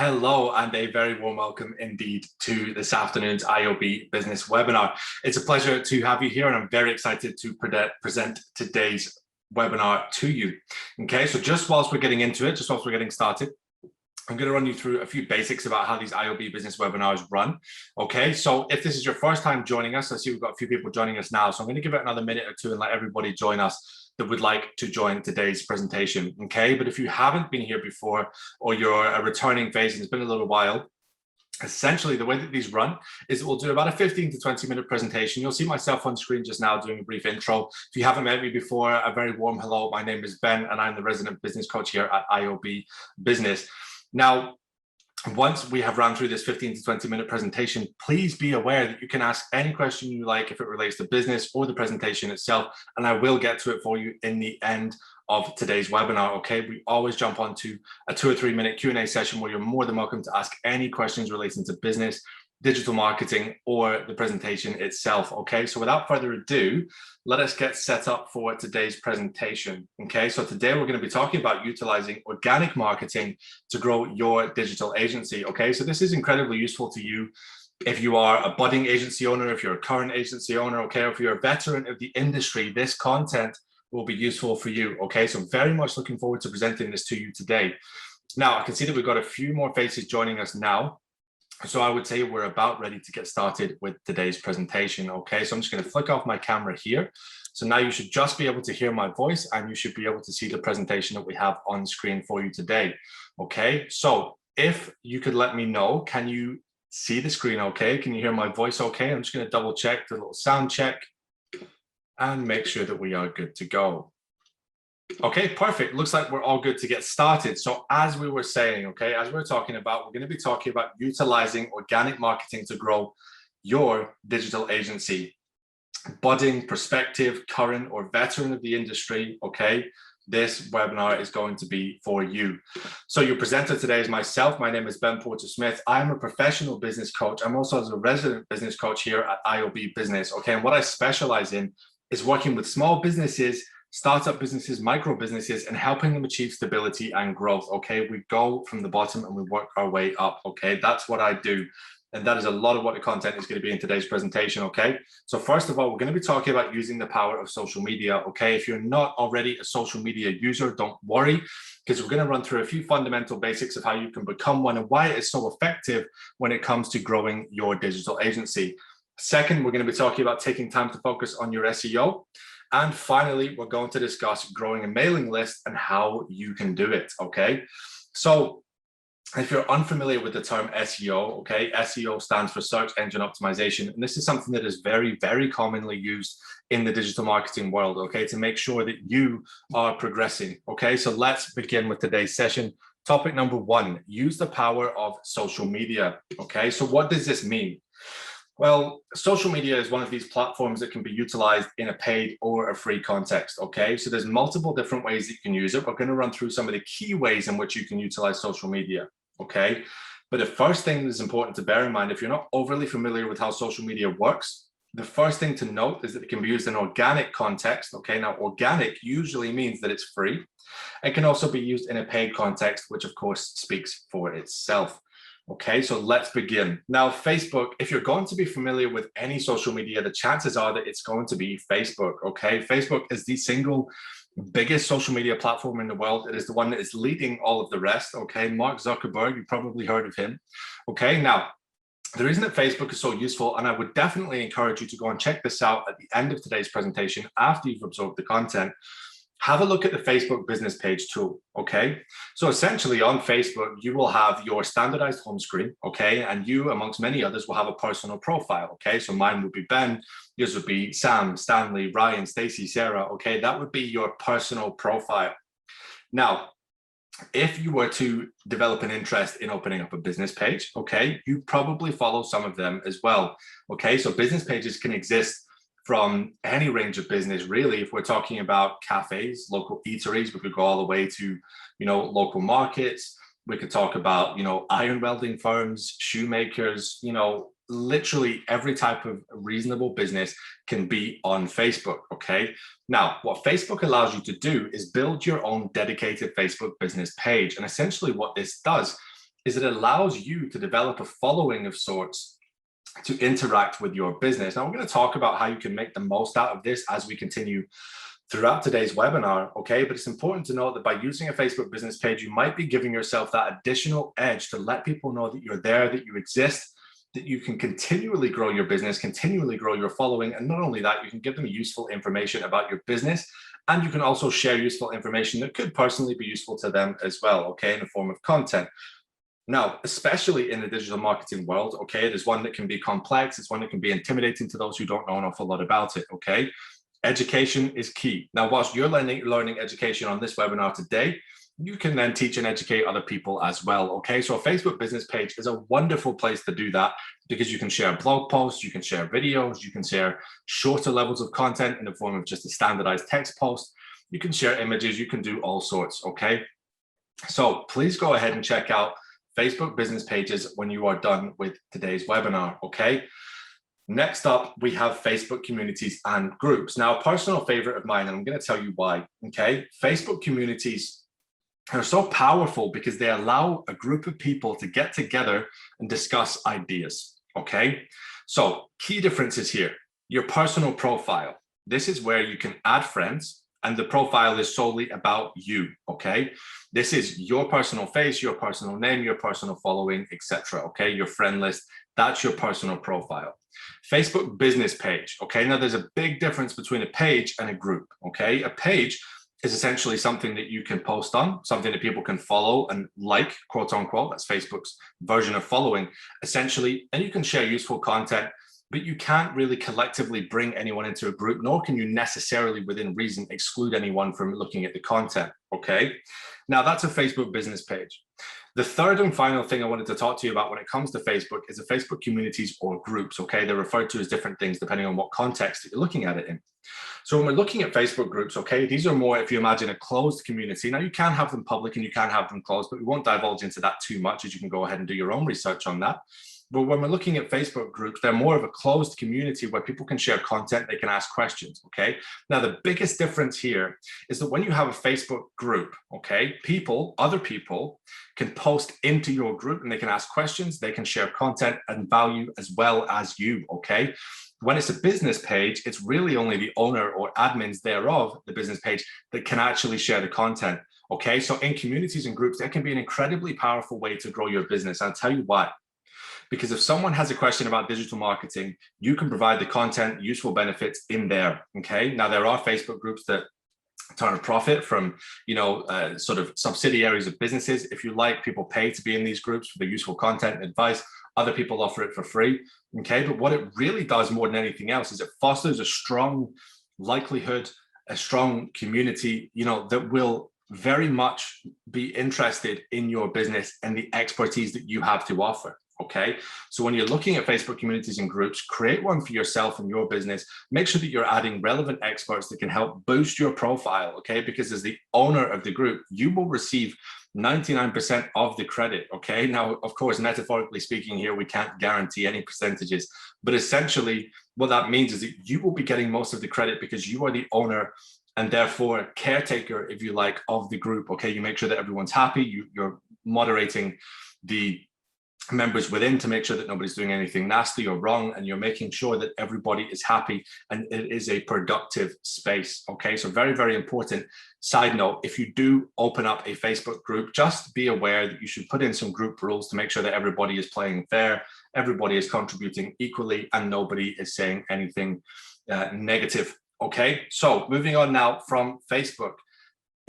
Hello, and a very warm welcome indeed to this afternoon's iOB business webinar. It's a pleasure to have you here, and I'm very excited to present today's webinar to you. Okay, so just whilst we're getting into it, just whilst we're getting started, I'm going to run you through a few basics about how these iOB business webinars run. Okay, so if this is your first time joining us, I see we've got a few people joining us now, so I'm going to give it another minute or two and let everybody join us that would like to join today's presentation. Okay, but if you haven't been here before, or you're a returning face and it's been a little while, essentially the way that these run is we'll do about a 15 to 20 minute presentation. You'll see myself on screen just now doing a brief intro. If you haven't met me before, a very warm hello. My name is Ben and I'm the resident business coach here at iOB Business. Now, once we have run through this 15 to 20 minute presentation, please be aware that you can ask any question you like if it relates to business or the presentation itself, and I will get to it for you in the end of today's webinar. Okay, we always jump onto a 2 or 3 minute Q&A session where you're more than welcome to ask any questions relating to business, digital marketing, or the presentation itself. Okay, so without further ado, let us get set up for today's presentation. Okay, so today we're going to be talking about utilizing organic marketing to grow your digital agency. Okay, so this is incredibly useful to you if you are a budding agency owner, if you're a current agency owner, okay, or if you're a veteran of the industry, this content will be useful for you. Okay, so I'm very much looking forward to presenting this to you today. Now, I can see that we've got a few more faces joining us now. So I would say we're about ready to get started with today's presentation. Okay, so I'm just going to flick off my camera here. So now you should just be able to hear my voice and you should be able to see the presentation that we have on screen for you today. Okay, so if you could let me know, can you see the screen okay? Can you hear my voice okay? I'm just going to double check, do a little sound check and make sure that we are good to go. Okay, perfect. Looks like we're all good to get started. So as we were saying, okay, as we're talking about, we're going to be talking about utilizing organic marketing to grow your digital agency. Budding, prospective, current, or veteran of the industry, okay, this webinar is going to be for you. So your presenter today is myself. My name is Ben Porter-Smith. I'm a professional business coach. I'm also a resident business coach here at iOB Business, okay, and what I specialize in is working with small businesses, startup businesses, micro businesses, and helping them achieve stability and growth. Okay, we go from the bottom and we work our way up. Okay, that's what I do, and that is a lot of what the content is going to be in today's presentation. Okay, so first of all, we're going to be talking about using the power of social media. Okay, if you're not already a social media user, don't worry, because we're going to run through a few fundamental basics of how you can become one and why it is so effective when it comes to growing your digital agency. Second, we're going to be talking about taking time to focus on your SEO. And finally, we're going to discuss growing a mailing list and how you can do it, okay? So if you're unfamiliar with the term SEO, okay, SEO stands for search engine optimization. And this is something that is very, very commonly used in the digital marketing world, okay, to make sure that you are progressing, okay? So let's begin with today's session. Topic number 1, use the power of social media, okay? So what does this mean? Well, social media is one of these platforms that can be utilized in a paid or a free context, okay? So there's multiple different ways that you can use it. We're going to run through some of the key ways in which you can utilize social media, okay? But the first thing that is important to bear in mind, if you're not overly familiar with how social media works, the first thing to note is that it can be used in organic context, okay? Now, organic usually means that it's free. It can also be used in a paid context, which of course speaks for itself. Okay, so let's begin. Now, Facebook, if you're going to be familiar with any social media, the chances are that it's going to be Facebook, okay? Facebook is the single biggest social media platform in the world. It is the one that is leading all of the rest, okay? Mark Zuckerberg, you probably heard of him, okay? Now, the reason that Facebook is so useful, and I would definitely encourage you to go and check this out at the end of today's presentation after you've absorbed the content, have a look at the Facebook business page tool, okay? So essentially on Facebook, you will have your standardized home screen, okay? And you, amongst many others, will have a personal profile, okay? So mine would be Ben, yours would be Sam, Stanley, Ryan, Stacy, Sarah, okay? That would be your personal profile. Now, if you were to develop an interest in opening up a business page, okay, you probably follow some of them as well, okay? So business pages can exist from any range of business, really. If we're talking about cafes, local eateries, we could go all the way to, local markets. We could talk about, iron welding firms, shoemakers, literally every type of reasonable business can be on Facebook, okay? Now, what Facebook allows you to do is build your own dedicated Facebook business page. And essentially what this does is it allows you to develop a following of sorts to interact with your business. Now, we're going to talk about how you can make the most out of this as we continue throughout today's webinar, okay? But it's important to note that by using a Facebook business page, you might be giving yourself that additional edge to let people know that you're there, that you exist, that you can continually grow your business, continually grow your following. And not only that, you can give them useful information about your business, and you can also share useful information that could personally be useful to them as well, okay, in the form of content. Now, especially in the digital marketing world, okay, it is one that can be complex. It's one that can be intimidating to those who don't know an awful lot about it, okay? Education is key. Now, whilst you're learning education on this webinar today, you can then teach and educate other people as well, okay? So a Facebook business page is a wonderful place to do that because you can share blog posts, you can share videos, you can share shorter levels of content in the form of just a standardized text post, you can share images, you can do all sorts, okay? So please go ahead and check out Facebook business pages when you are done with today's webinar, okay? Next up, we have Facebook communities and groups. Now, a personal favorite of mine, and I'm going to tell you why, okay? Facebook communities are so powerful because they allow a group of people to get together and discuss ideas, okay? So key differences here, your personal profile. This is where you can add friends, and the profile is solely about you, okay? This is your personal face, your personal name, your personal following, etc. Okay, your friend list, that's your personal profile. Facebook business page, okay? Now there's a big difference between a page and a group, okay? A page is essentially something that you can post on, something that people can follow and like, quote unquote, that's Facebook's version of following, essentially, and you can share useful content, but you can't really collectively bring anyone into a group, nor can you necessarily within reason exclude anyone from looking at the content, okay? Now that's a Facebook business page. The third and final thing I wanted to talk to you about when it comes to Facebook is the Facebook communities or groups, okay? They're referred to as different things depending on what context that you're looking at it in. So when we're looking at Facebook groups, okay, these are more, if you imagine, a closed community. Now you can have them public and you can have them closed, but we won't divulge into that too much, as you can go ahead and do your own research on that. But when we're looking at Facebook groups, they're more of a closed community where people can share content, they can ask questions, okay? Now, the biggest difference here is that when you have a Facebook group, okay, other people can post into your group and they can ask questions, they can share content and value as well as you, okay? When it's a business page, it's really only the owner or admins thereof, the business page, that can actually share the content, okay? So in communities and groups, that can be an incredibly powerful way to grow your business. I'll tell you why. Because if someone has a question about digital marketing, you can provide the content, useful benefits in there, okay? Now, there are Facebook groups that turn a profit from, sort of subsidiaries of businesses. If you like, people pay to be in these groups for the useful content and advice. Other people offer it for free, okay? But what it really does more than anything else is it fosters a strong likelihood, a strong community, that will very much be interested in your business and the expertise that you have to offer. Okay, so when you're looking at Facebook communities and groups, create one for yourself and your business. Make sure that you're adding relevant experts that can help boost your profile, okay? Because as the owner of the group, you will receive 99% of the credit, okay? Now, of course, metaphorically speaking here, we can't guarantee any percentages, but essentially what that means is that you will be getting most of the credit because you are the owner and therefore caretaker, if you like, of the group, okay? You make sure that everyone's happy, you're moderating the members within to make sure that nobody's doing anything nasty or wrong, and you're making sure that everybody is happy and it is a productive space, okay? So very, very important. Side note, if you do open up a Facebook group, just be aware that you should put in some group rules to make sure that everybody is playing fair, everybody is contributing equally, and nobody is saying anything negative, okay? So moving on now from Facebook.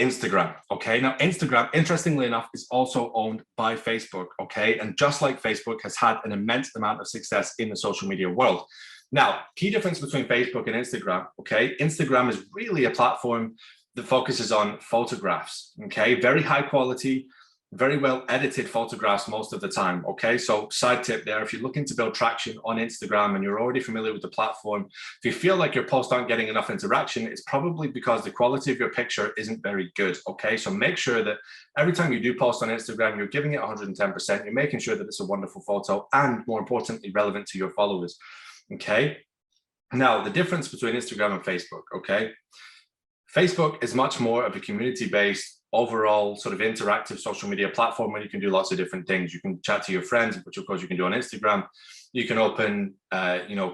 Instagram, okay? Now, Instagram, interestingly enough, is also owned by Facebook, okay? And just like Facebook has had an immense amount of success in the social media world. Now, key difference between Facebook and Instagram, okay? Instagram is really a platform that focuses on photographs, okay? Very high quality, very well edited photographs most of the time, okay? So side tip there, if you're looking to build traction on Instagram and you're already familiar with the platform, if you feel like your posts aren't getting enough interaction, it's probably because the quality of your picture isn't very good, okay? So make sure that every time you do post on Instagram, you're giving it 110%, you're making sure that it's a wonderful photo and, more importantly, relevant to your followers, okay? Now, the difference between Instagram and Facebook, okay? Facebook is much more of a community-based overall sort of interactive social media platform where you can do lots of different things. You can chat to your friends, which of course you can do on Instagram. You can open,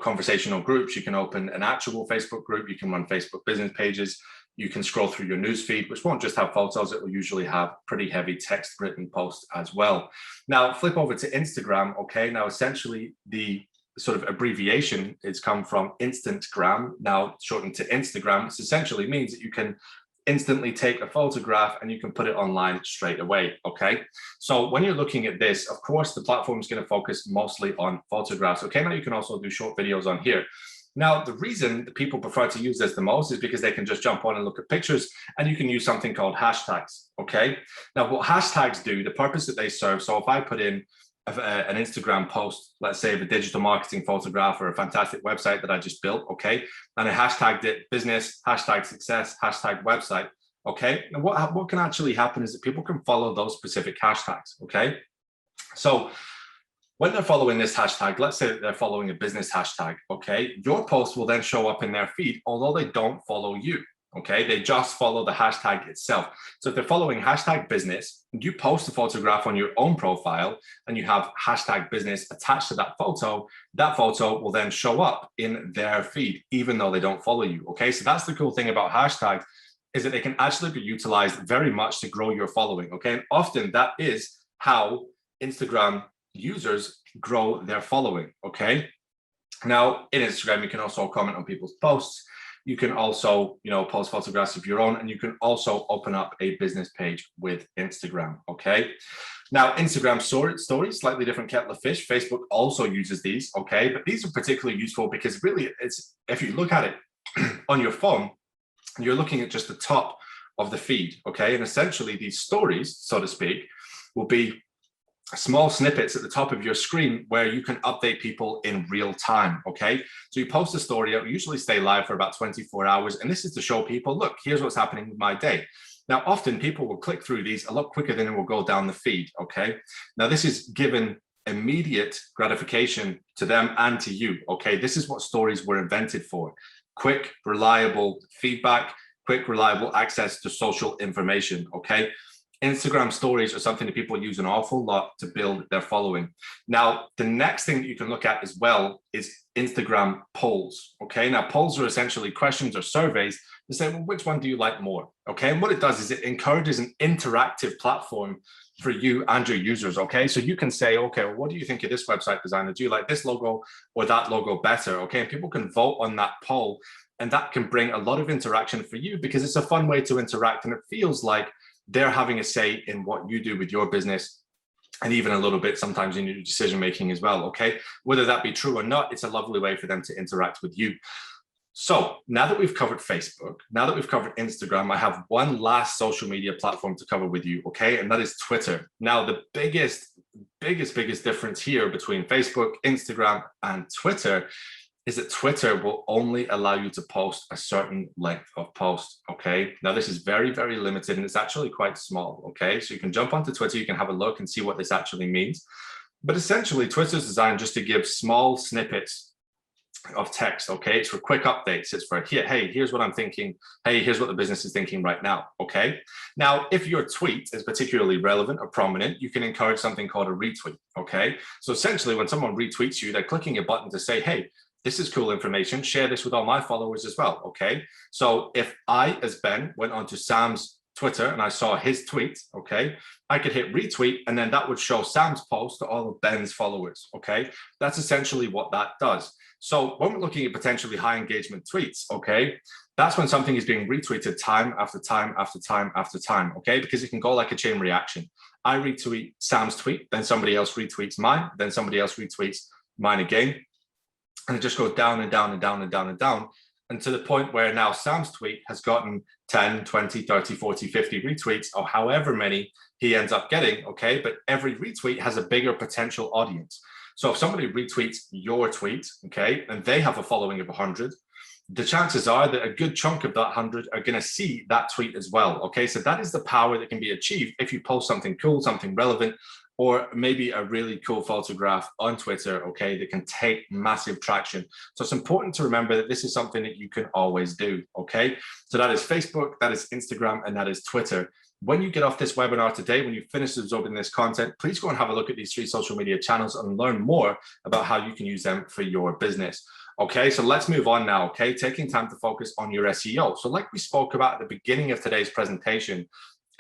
conversational groups. You can open an actual Facebook group. You can run Facebook business pages. You can scroll through your news feed, which won't just have photos. It will usually have pretty heavy text written posts as well. Now flip over to Instagram. Okay, now essentially the sort of abbreviation is come from Instantgram, now shortened to Instagram, which essentially means that you can instantly take a photograph and you can put it online straight away. Okay, so when you're looking at this, of course the platform is going to focus mostly on photographs. Okay, now you can also do short videos on here. Now the reason that people prefer to use this the most is because they can just jump on and look at pictures, and you can use something called hashtags. Okay, now what hashtags do, the purpose that they serve, so if I put in an Instagram post, let's say of a digital marketing photograph or a fantastic website that I just built, okay, and I hashtagged it business, hashtag success, hashtag website, okay, and what can actually happen is that people can follow those specific hashtags, okay? So when they're following this hashtag, let's say that they're following a business hashtag, okay, your post will then show up in their feed, although they don't follow you. Okay, they just follow the hashtag itself. So if they're following hashtag business, you post a photograph on your own profile and you have hashtag business attached to that photo will then show up in their feed, even though they don't follow you. Okay, so that's the cool thing about hashtags, is that they can actually be utilized very much to grow your following. Okay, and often that is how Instagram users grow their following. Okay, now in Instagram, you can also comment on people's posts. You can also, post photographs of your own, and you can also open up a business page with Instagram, okay? Now, Instagram stories, slightly different kettle of fish. Facebook also uses these, okay? But these are particularly useful because really, if you look at it on your phone, you're looking at just the top of the feed, okay? And essentially these stories, so to speak, will be small snippets at the top of your screen where you can update people in real time, okay? So you post a story, it'll usually stay live for about 24 hours, and this is to show people, look, here's what's happening with my day. Now, often people will click through these a lot quicker than it will go down the feed, okay? Now, this is given immediate gratification to them and to you, okay? This is what stories were invented for. Quick, reliable feedback, quick, reliable access to social information, okay? Instagram stories are something that people use an awful lot to build their following. Now, the next thing that you can look at as well is Instagram polls. Okay, now polls are essentially questions or surveys to say, well, which one do you like more? Okay, and what it does is it encourages an interactive platform for you and your users. Okay, so you can say, okay, well, what do you think of this website designer? Do you like this logo or that logo better? Okay, and people can vote on that poll, and that can bring a lot of interaction for you because it's a fun way to interact, and it feels like they're having a say in what you do with your business, and even a little bit sometimes in your decision making as well. Okay, whether that be true or not, it's a lovely way for them to interact with you. So now that we've covered Facebook, now that we've covered Instagram, I have one last social media platform to cover with you, okay, and that is Twitter. Now the biggest difference here between Facebook, Instagram, and Twitter is that Twitter will only allow you to post a certain length of post, okay? Now this is very, very limited, and it's actually quite small, okay? So you can jump onto Twitter, you can have a look and see what this actually means. But essentially, Twitter's designed just to give small snippets of text, okay? It's for quick updates. It's for, hey, here's what I'm thinking. Hey, here's what the business is thinking right now, okay? Now, if your tweet is particularly relevant or prominent, you can encourage something called a retweet, okay? So essentially, when someone retweets you, they're clicking a button to say, hey, this is cool information, share this with all my followers as well, okay? So if I, as Ben, went onto Sam's Twitter and I saw his tweet, okay, I could hit retweet, and then that would show Sam's post to all of Ben's followers, okay? That's essentially what that does. So when we're looking at potentially high engagement tweets, okay, that's when something is being retweeted time after time after time after time, okay? Because it can go like a chain reaction. I retweet Sam's tweet, then somebody else retweets mine, then somebody else retweets mine again. And it just goes down and down and down and down and down, and to the point where now Sam's tweet has gotten 10, 20, 30, 40, 50 retweets, or however many he ends up getting, okay? But every retweet has a bigger potential audience. So if somebody retweets your tweet, okay, and they have a following of 100, the chances are that a good chunk of that 100 are going to see that tweet as well, okay? So that is the power that can be achieved if you post something cool, something relevant, or maybe a really cool photograph on Twitter, okay, that can take massive traction. So it's important to remember that this is something that you can always do, okay? So that is Facebook, that is Instagram, and that is Twitter. When you get off this webinar today, when you finish absorbing this content, please go and have a look at these 3 social media channels and learn more about how you can use them for your business. Okay, so let's move on now, okay? Taking time to focus on your SEO. So like we spoke about at the beginning of today's presentation,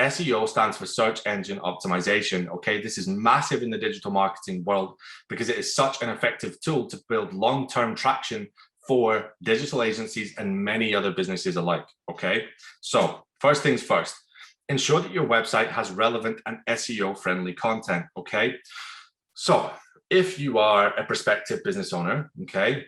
SEO stands for search engine optimization, okay? This is massive in the digital marketing world because it is such an effective tool to build long-term traction for digital agencies and many other businesses alike, okay? So first things first, ensure that your website has relevant and SEO-friendly content, okay? So if you are a prospective business owner, okay,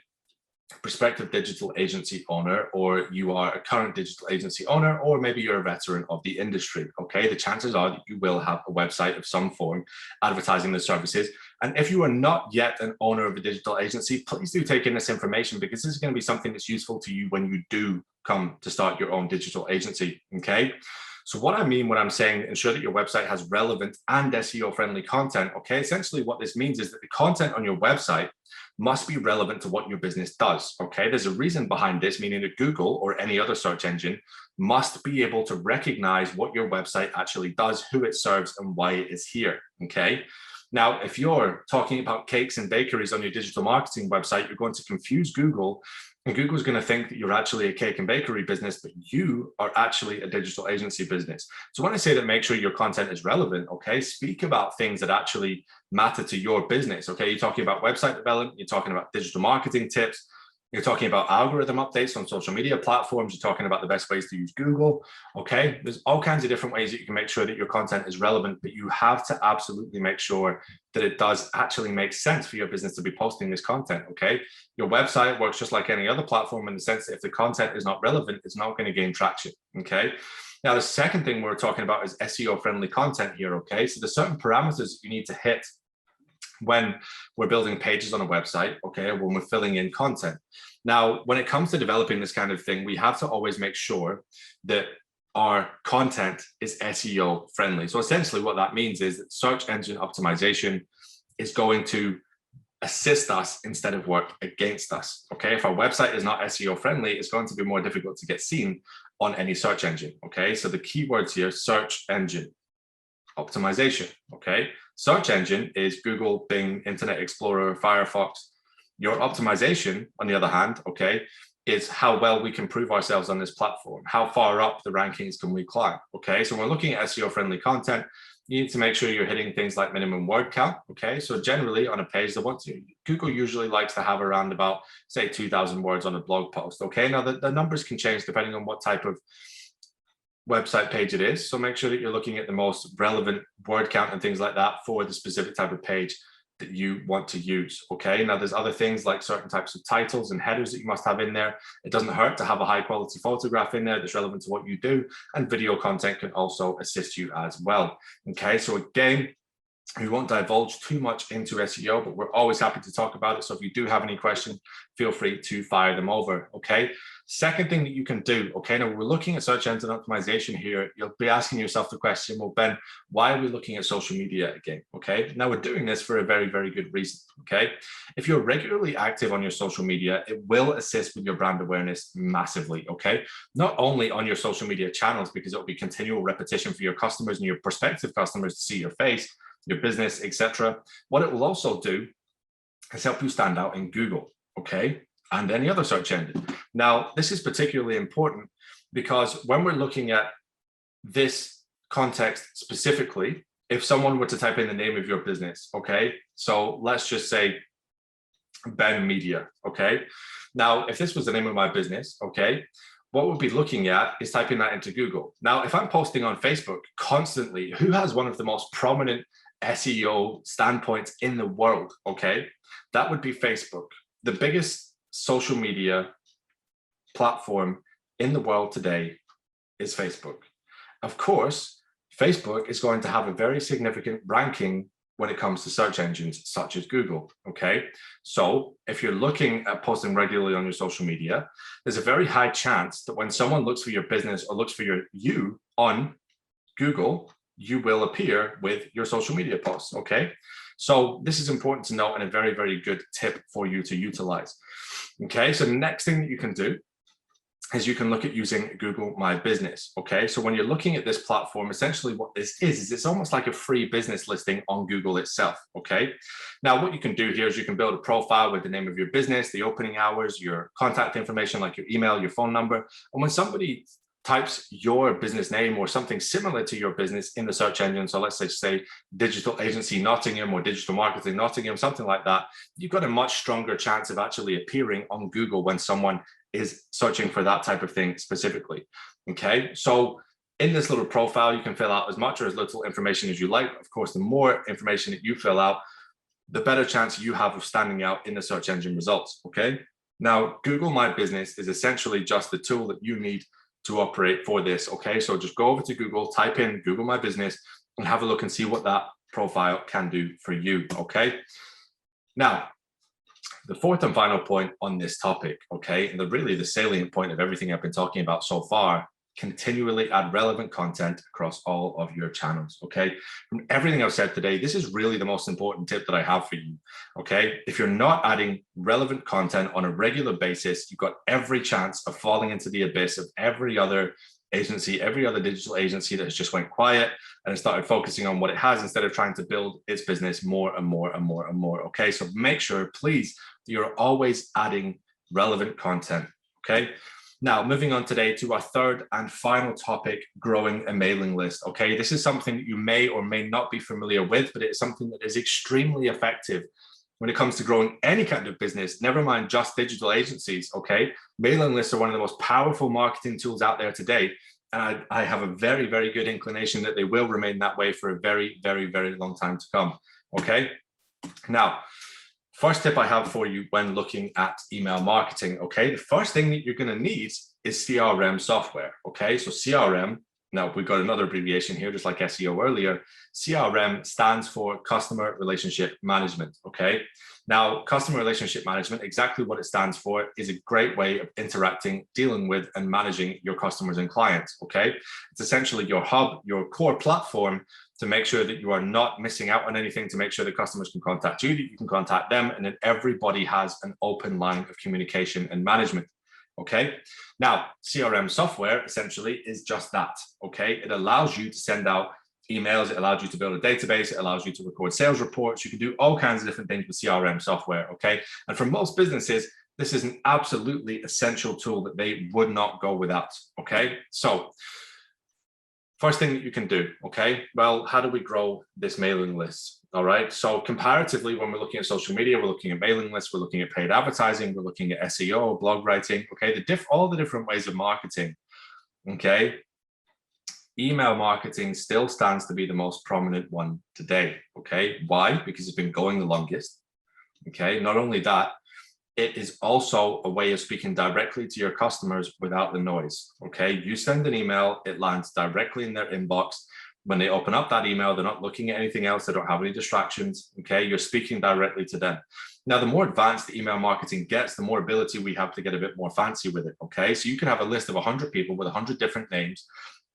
prospective digital agency owner, or you are a current digital agency owner, or maybe you're a veteran of the industry, okay, the chances are that you will have a website of some form advertising the services. And if you are not yet an owner of a digital agency, please do take in this information because this is going to be something that's useful to you when you do come to start your own digital agency, okay? So what I mean when I'm saying ensure that your website has relevant and SEO-friendly content, okay, essentially what this means is that the content on your website must be relevant to what your business does, okay? There's a reason behind this, meaning that Google or any other search engine must be able to recognize what your website actually does, who it serves, and why it is here, okay? Now, if you're talking about cakes and bakeries on your digital marketing website, you're going to confuse Google, and Google's going to think that you're actually a cake and bakery business, but you are actually a digital agency business. So when I say that make sure your content is relevant, okay, speak about things that actually matter to your business, okay? You're talking about website development, you're talking about digital marketing tips, you're talking about algorithm updates on social media platforms, you're talking about the best ways to use Google, okay? There's all kinds of different ways that you can make sure that your content is relevant, but you have to absolutely make sure that it does actually make sense for your business to be posting this content, okay? Your website works just like any other platform in the sense that if the content is not relevant, it's not going to gain traction, okay? Now, the second thing we're talking about is SEO-friendly content here, okay? So there's certain parameters you need to hit when we're building pages on a website, okay, when we're filling in content. Now, when it comes to developing this kind of thing, we have to always make sure that our content is SEO friendly. So essentially what that means is that search engine optimization is going to assist us instead of work against us, okay? If our website is not SEO friendly, it's going to be more difficult to get seen on any search engine, okay? So the keywords here, search engine optimization, okay? Search engine is Google, Bing, Internet Explorer, Firefox. Your optimization, on the other hand, okay, is how well we can prove ourselves on this platform. How far up the rankings can we climb, okay? So when we're looking at SEO-friendly content, you need to make sure you're hitting things like minimum word count, okay? So generally on a page, Google usually likes to have around about, say, 2,000 words on a blog post, okay? Now the numbers can change depending on what type of website page it is. So make sure that you're looking at the most relevant word count and things like that for the specific type of page that you want to use, okay? Now there's other things like certain types of titles and headers that you must have in there. It doesn't hurt to have a high quality photograph in there that's relevant to what you do, and video content can also assist you as well, okay? So again, we won't divulge too much into SEO, but we're always happy to talk about it. So if you do have any questions, feel free to fire them over, okay? Second thing that you can do, okay, now we're looking at search engine optimization here. You'll be asking yourself the question, well, Ben, why are we looking at social media again, okay? Now we're doing this for a very, very good reason, okay? If you're regularly active on your social media, it will assist with your brand awareness massively, okay? Not only on your social media channels, because it'll be continual repetition for your customers and your prospective customers to see your face, your business, etc. What it will also do is help you stand out in Google, okay, and any other search engine. Now, this is particularly important because when we're looking at this context specifically, if someone were to type in the name of your business, okay, so let's just say Ben Media, okay. Now, if this was the name of my business, okay, what we'll be looking at is typing that into Google. Now, if I'm posting on Facebook constantly, who has one of the most prominent SEO standpoints in the world, okay? That would be Facebook. The biggest social media platform in the world today is Facebook. Of course, Facebook is going to have a very significant ranking when it comes to search engines such as Google, okay? So if you're looking at posting regularly on your social media, there's a very high chance that when someone looks for your business or looks for you on Google, you will appear with your social media posts, okay? So this is important to note and a very, very good tip for you to utilize, okay? So the next thing that you can do is you can look at using Google My Business, okay? So when you're looking at this platform, essentially what this is it's almost like a free business listing on Google itself, okay? Now, what you can do here is you can build a profile with the name of your business, the opening hours, your contact information like your email, your phone number. And when somebody types your business name or something similar to your business in the search engine, so let's say digital agency Nottingham or digital marketing Nottingham, something like that, you've got a much stronger chance of actually appearing on Google when someone is searching for that type of thing specifically. Okay, so in this little profile, you can fill out as much or as little information as you like. Of course, the more information that you fill out, the better chance you have of standing out in the search engine results. Okay, now Google My Business is essentially just the tool that you need to operate for this. Okay, so just go over to Google, type in Google My Business, and have a look and see what that profile can do for you. Okay, now the fourth and final point on this topic, okay, and really the salient point of everything I've been talking about so far, continually add relevant content across all of your channels, okay? From everything I've said today, this is really the most important tip that I have for you, okay? If you're not adding relevant content on a regular basis, you've got every chance of falling into the abyss of every other agency, every other digital agency that has just went quiet and has started focusing on what it has instead of trying to build its business more and more and more and more. Okay, so make sure, please, you're always adding relevant content. Okay, now moving on today to our third and final topic, growing a mailing list. Okay, this is something that you may or may not be familiar with, but it is something that is extremely effective when it comes to growing any kind of business, never mind just digital agencies, okay? Mailing lists are one of the most powerful marketing tools out there today. And I have a very, very good inclination that they will remain that way for a very, very, very long time to come, okay? Now, first tip I have for you when looking at email marketing, okay? The first thing that you're gonna need is CRM software, okay? So CRM, now we've got another abbreviation here, just like SEO earlier. CRM stands for Customer Relationship Management, okay? Now, Customer Relationship Management, exactly what it stands for, is a great way of interacting, dealing with, and managing your customers and clients, okay? It's essentially your hub, your core platform to make sure that you are not missing out on anything, to make sure that customers can contact you, that you can contact them, and that everybody has an open line of communication and management. Okay, now CRM software essentially is just that. Okay, it allows you to send out emails, it allows you to build a database, it allows you to record sales reports, you can do all kinds of different things with CRM software. Okay, and for most businesses, this is an absolutely essential tool that they would not go without. Okay, so first thing that you can do, okay, well, how do we grow this mailing list? All right, so comparatively, when we're looking at social media, we're looking at mailing lists, we're looking at paid advertising, we're looking at SEO, blog writing, okay, all the different ways of marketing, okay? Email marketing still stands to be the most prominent one today, okay? Why? Because it's been going the longest, okay? Not only that, it is also a way of speaking directly to your customers without the noise, okay? You send an email, it lands directly in their inbox. When they open up that email, they're not looking at anything else, they don't have any distractions, okay? You're speaking directly to them. Now, the more advanced the email marketing gets, the more ability we have to get a bit more fancy with it, okay? So you can have a list of 100 people with 100 different names,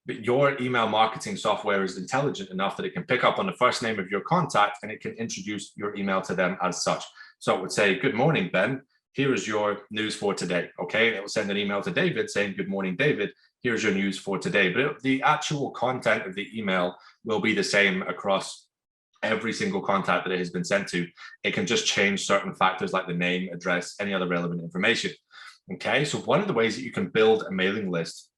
but your email marketing software is intelligent enough that it can pick up on the first name of your contact and it can introduce your email to them as such. So it would say, good morning, Ben. Here is your news for today, okay? And it will send an email to David saying, good morning, David. Here's your news for today. But the actual content of the email will be the same across every single contact that it has been sent to. It can just change certain factors like the name, address, any other relevant information, okay? So one of the ways that you can build a mailing list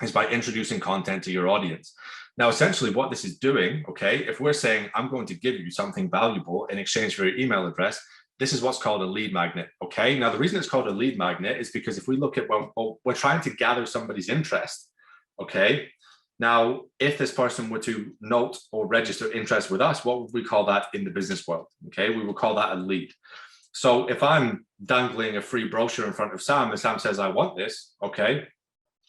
is by introducing content to your audience. Now, essentially what this is doing, okay, if we're saying, I'm going to give you something valuable in exchange for your email address, this is what's called a lead magnet, okay? Now, the reason it's called a lead magnet is because if we look at, well, we're trying to gather somebody's interest, okay? Now, if this person were to note or register interest with us, what would we call that in the business world, okay? We will call that a lead. So if I'm dangling a free brochure in front of Sam and Sam says, I want this, okay?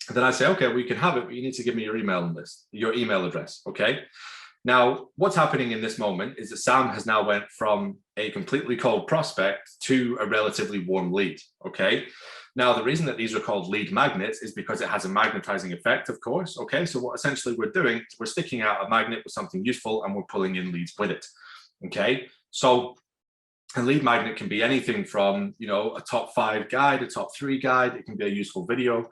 Then I say, okay, well, you can have it, but you need to give me your email list, your email address, okay? Now, what's happening in this moment is that Sam has now went from a completely cold prospect to a relatively warm lead, okay? Now, the reason that these are called lead magnets is because it has a magnetizing effect, of course, okay? So what essentially we're doing is we're sticking out a magnet with something useful and we're pulling in leads with it, okay? So A lead magnet can be anything from, a top 5 guide, a top 3 guide. It can be a useful video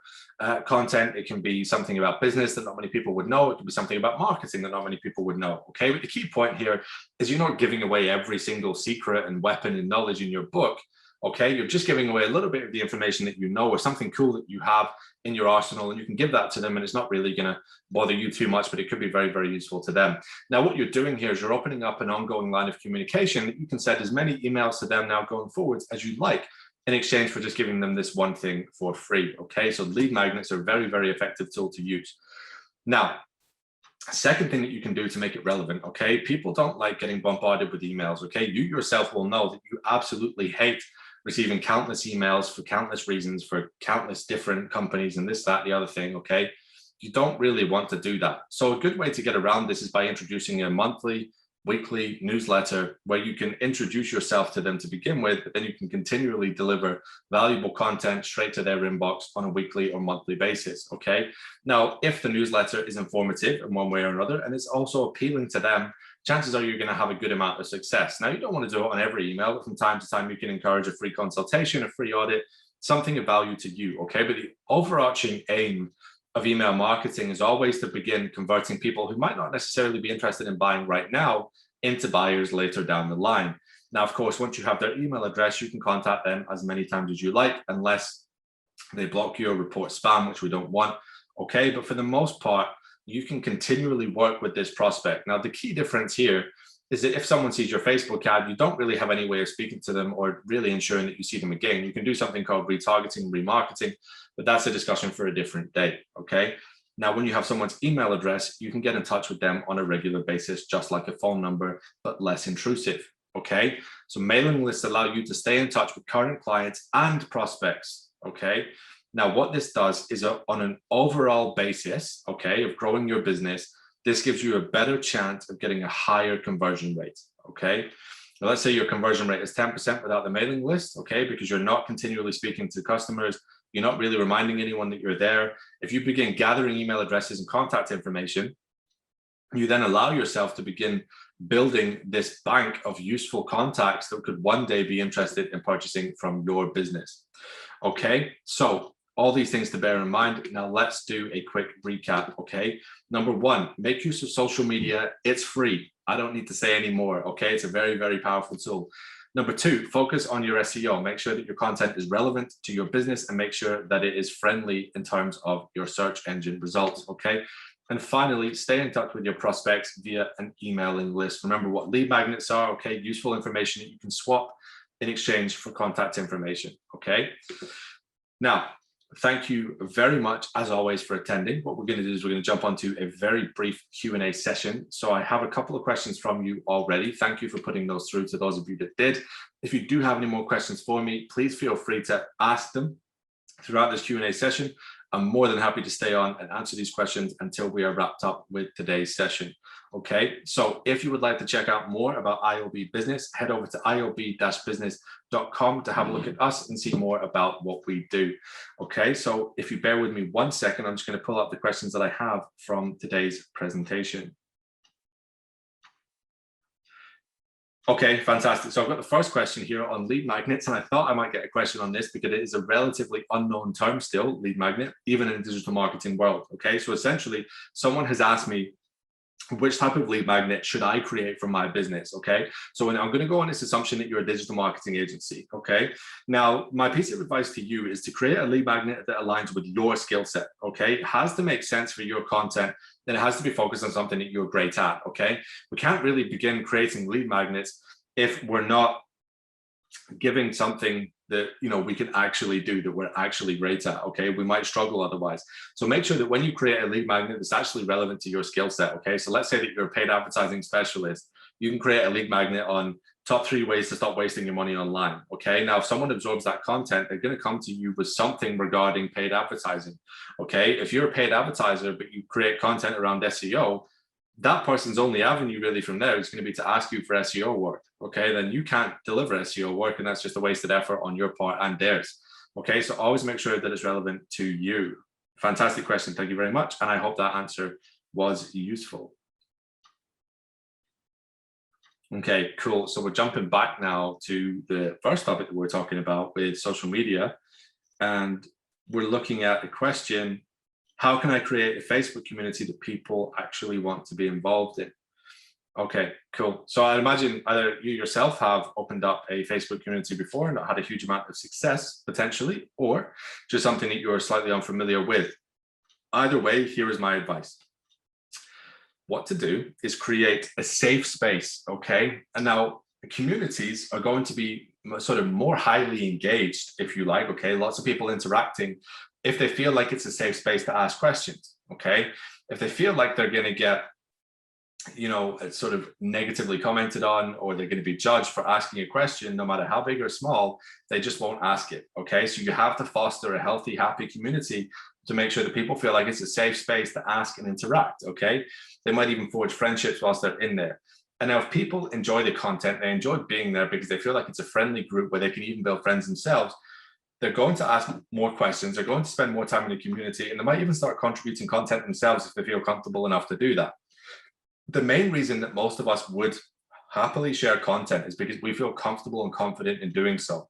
content. It can be something about business that not many people would know. It can be something about marketing that not many people would know. Okay, but the key point here is you're not giving away every single secret and weapon and knowledge in your book. Okay, you're just giving away a little bit of the information that you know, or something cool that you have in your arsenal, and you can give that to them, and it's not really going to bother you too much, but it could be very, very useful to them. Now, what you're doing here is you're opening up an ongoing line of communication that you can send as many emails to them now going forwards as you like, in exchange for just giving them this one thing for free. Okay, so lead magnets are a very, very effective tool to use. Now, second thing that you can do to make it relevant, okay, people don't like getting bombarded with emails. Okay, you yourself will know that you absolutely hate receiving countless emails for countless reasons, for countless different companies and this, that, the other thing. Okay, you don't really want to do that. So a good way to get around this is by introducing a monthly, weekly newsletter where you can introduce yourself to them to begin with, but then you can continually deliver valuable content straight to their inbox on a weekly or monthly basis. Okay, now if the newsletter is informative in one way or another and it's also appealing to them, chances are you're going to have a good amount of success. Now, you don't want to do it on every email, but from time to time you can encourage a free consultation, a free audit, something of value to you. Okay, but the overarching aim of email marketing is always to begin converting people who might not necessarily be interested in buying right now into buyers later down the line. Now, of course, once you have their email address, you can contact them as many times as you like, unless they block you or report spam, which we don't want. Okay, but for the most part, you can continually work with this prospect. Now, the key difference here is that if someone sees your Facebook ad, you don't really have any way of speaking to them or really ensuring that you see them again. You can do something called retargeting, remarketing, but that's a discussion for a different day. Okay. Now, when you have someone's email address, you can get in touch with them on a regular basis, just like a phone number, but less intrusive. Okay. So mailing lists allow you to stay in touch with current clients and prospects. Okay. Now, what this does is on an overall basis, okay, of growing your business, this gives you a better chance of getting a higher conversion rate, okay? Now, let's say your conversion rate is 10% without the mailing list, okay, because you're not continually speaking to customers, you're not really reminding anyone that you're there. If you begin gathering email addresses and contact information, you then allow yourself to begin building this bank of useful contacts that could one day be interested in purchasing from your business, okay? So, all these things to bear in mind. Now let's do a quick recap, okay? Number one, make use of social media. It's free. I don't need to say any more, okay? It's a very, very powerful tool. Number two, focus on your SEO. Make sure that your content is relevant to your business and make sure that it is friendly in terms of your search engine results, okay? And finally, stay in touch with your prospects via an emailing list. Remember what lead magnets are, okay? Useful information that you can swap in exchange for contact information, okay? Now, thank you very much, as always, for attending. What we're going to do is we're going to jump onto a very brief Q&A session. So I have a couple of questions from you already. Thank you for putting those through to those of you that did. If you do have any more questions for me, please feel free to ask them throughout this Q&A session. I'm more than happy to stay on and answer these questions until we are wrapped up with today's session. Okay, so if you would like to check out more about iOB Business, head over to iob-business.com to have a look at us and see more about what we do. Okay, so if you bear with me 1 second, I'm just going to pull up the questions that I have from today's presentation. Okay, fantastic. So I've got the first question here on lead magnets, and I thought I might get a question on this because it is a relatively unknown term still, lead magnet, even in the digital marketing world. Okay, so essentially someone has asked me, which type of lead magnet should I create for my business? Okay, so I'm going to go on this assumption that you're a digital marketing agency. Okay, now my piece of advice to you is to create a lead magnet that aligns with your skill set. Okay, it has to make sense for your content, then it has to be focused on something that you're great at. Okay, we can't really begin creating lead magnets if we're not giving something that we can actually do, that we're actually great at. Okay, we might struggle otherwise. So make sure that when you create a lead magnet that's actually relevant to your skill set. Okay, so let's say that you're a paid advertising specialist, you can create a lead magnet on top 3 ways to stop wasting your money online. Okay, now if someone absorbs that content, they're going to come to you with something regarding paid advertising. Okay, if you're a paid advertiser but you create content around SEO, that person's only avenue really from there is going to be to ask you for SEO work. Okay, then you can't deliver SEO work, and that's just a wasted effort on your part and theirs. Okay, so always make sure that it's relevant to you. Fantastic question. Thank you very much. And I hope that answer was useful. Okay, cool. So we're jumping back now to the first topic that we're talking about with social media. And we're looking at the question, how can I create a Facebook community that people actually want to be involved in? Okay, cool. So I imagine either you yourself have opened up a Facebook community before and not had a huge amount of success potentially, or just something that you're slightly unfamiliar with. Either way, here is my advice. What to do is create a safe space, okay? And now communities are going to be sort of more highly engaged, if you like, okay? Lots of people interacting if they feel like it's a safe space to ask questions, okay? If they feel like they're going to get, you know, sort of negatively commented on, or they're going to be judged for asking a question, no matter how big or small, they just won't ask it, okay? So you have to foster a healthy, happy community to make sure that people feel like it's a safe space to ask and interact, okay? They might even forge friendships whilst they're in there. And now if people enjoy the content, they enjoy being there because they feel like it's a friendly group where they can even build friends themselves, they're going to ask more questions, they're going to spend more time in the community, and they might even start contributing content themselves if they feel comfortable enough to do that. The main reason that most of us would happily share content is because we feel comfortable and confident in doing so,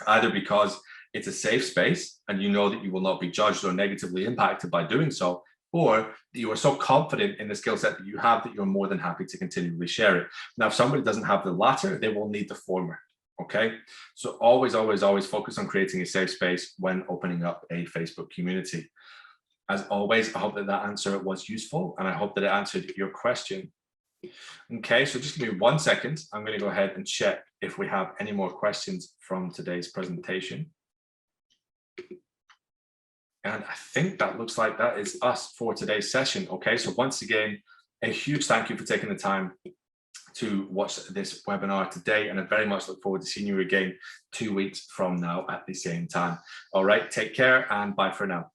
either because it's a safe space and you know that you will not be judged or negatively impacted by doing so, or that you are so confident in the skill set that you have that you're more than happy to continually share it. Now, if somebody doesn't have the latter, they will need the former. Okay, so always, always, always focus on creating a safe space when opening up a Facebook community. As always, I hope that that answer was useful, and I hope that it answered your question. Okay, so just give me 1 second. I'm going to go ahead and check if we have any more questions from today's presentation. And I think that looks like that is us for today's session. Okay, so once again, a huge thank you for taking the time to watch this webinar today, and I very much look forward to seeing you again 2 weeks from now at the same time. All right, take care and bye for now.